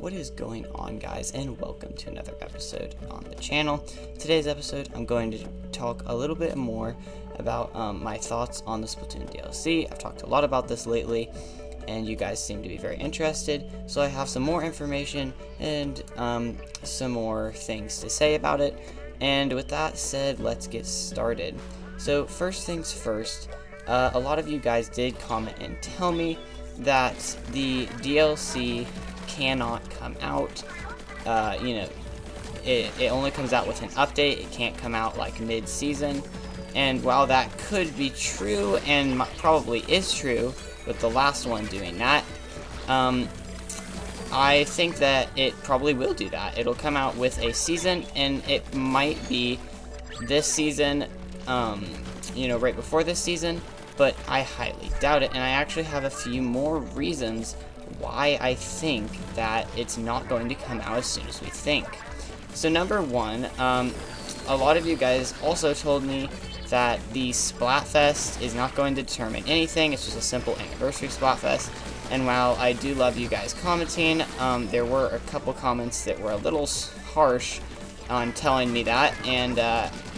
What is going on, guys, and welcome to another episode on the channel. Today's episode, I'm going to talk a little bit more about my thoughts on the Splatoon DLC. I've talked a lot about this lately, and you guys seem to be very interested, so I have some more information and some more things to say about it. And with that said, let's get started. So first things first, a lot of you guys did comment and tell me that the DLC cannot come out. It only comes out with an update. It can't come out like mid-season. And while that could be true, and probably is true with the last one doing that, I think that it probably will do that. It'll come out with a season, and it might be this season, right before this season, but I highly doubt it, and I actually have a few more reasons why I think that it's not going to come out as soon as we think. So number one, a lot of you guys also told me that the Splatfest is not going to determine anything. It's just a simple anniversary Splatfest. And while I do love you guys commenting, there were a couple comments that were a little harsh on telling me that, and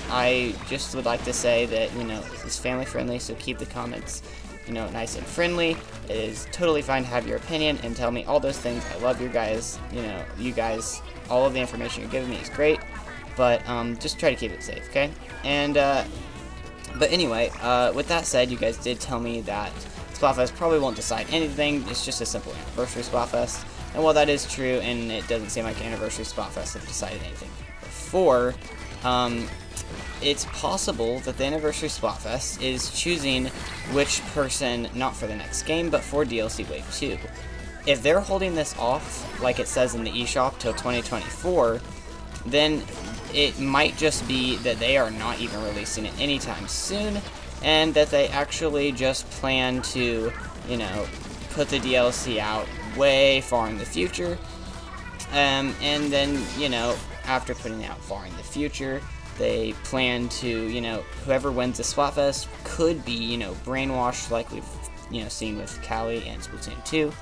I just would like to say that, this is family friendly, so keep the comments, nice and friendly. It is totally fine to have your opinion and tell me all those things. I love you guys, you guys, all of the information you're giving me is great, but just try to keep it safe, okay? And, but anyway, with that said, you guys did tell me that Splatfest probably won't decide anything. It's just a simple anniversary Splatfest. And while that is true, and it doesn't seem like anniversary Splatfest have decided anything before, it's possible that the anniversary Splatfest is choosing which person, not for the next game, but for DLC Wave 2. If they're holding this off, like it says in the eShop, till 2024, then it might just be that they are not even releasing it anytime soon, and that they actually just plan to, put the DLC out way far in the future, and then, after putting it out far in the future, they plan to, whoever wins the Splatfest could be, brainwashed, like we've, seen with Callie and Splatoon 2.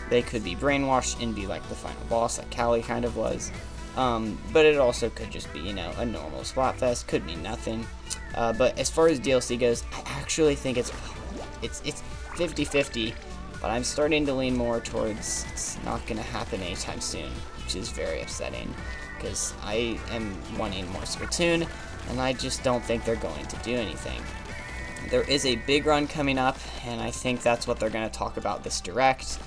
They could be brainwashed and be like the final boss, like Callie kind of was. But it also could just be, a normal Splatfest, could be nothing. But as far as DLC goes, I actually think it's 50-50, but I'm starting to lean more towards it's not going to happen anytime soon, which is very upsetting, because I am wanting more Splatoon, and I just don't think they're going to do anything. There is a big run coming up, and I think that's what they're going to talk about this direct.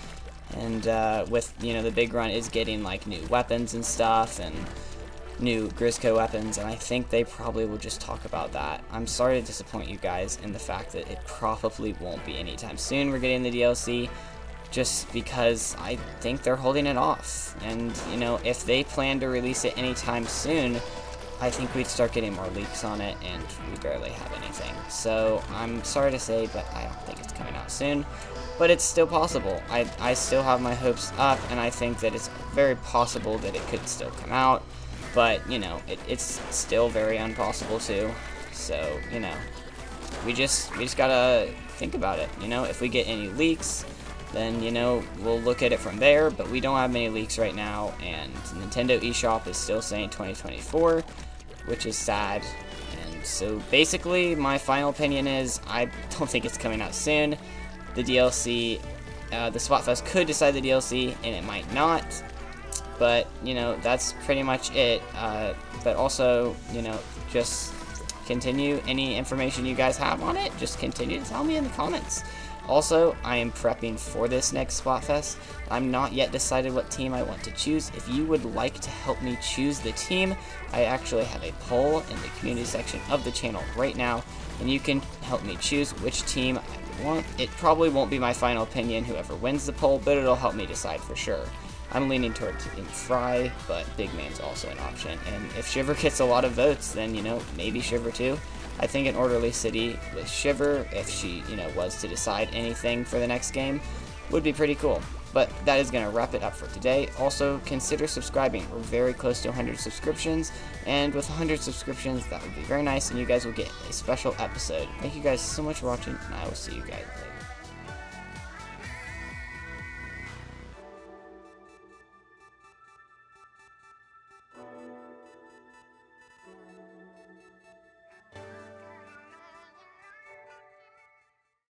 And with, the big run is getting, like, new weapons and stuff, and new Grisco weapons, and I think they probably will just talk about that. I'm sorry to disappoint you guys in the fact that it probably won't be anytime soon we're getting the DLC, just because I think they're holding it off. And, if they plan to release it anytime soon, I think we'd start getting more leaks on it, and we barely have anything. So, I'm sorry to say, but I don't think it's coming out soon. But it's still possible. I still have my hopes up, and I think that it's very possible that it could still come out. But, it's still very impossible too. So, we just gotta think about it. If we get any leaks, then, we'll look at it from there. But we don't have many leaks right now, and Nintendo eShop is still saying 2024, which is sad. And so, basically, my final opinion is I don't think it's coming out soon. The DLC, the Splatfest could decide the DLC, and it might not. But, that's pretty much it. But also, just continue any information you guys have on it. Just continue to tell me in the comments. Also, I am prepping for this next Splatfest. I'm not yet decided what team I want to choose. If you would like to help me choose the team, I actually have a poll in the community section of the channel right now, and you can help me choose which team I want. It probably won't be my final opinion, whoever wins the poll, but it'll help me decide for sure. I'm leaning toward Team Fry, but Big Man's also an option. And if Shiver gets a lot of votes, then, maybe Shiver too. I think an orderly city with Shiver, if she, was to decide anything for the next game, would be pretty cool. But that is going to wrap it up for today. Also, consider subscribing. We're very close to 100 subscriptions, and with 100 subscriptions, that would be very nice, and you guys will get a special episode. Thank you guys so much for watching, and I will see you guys later.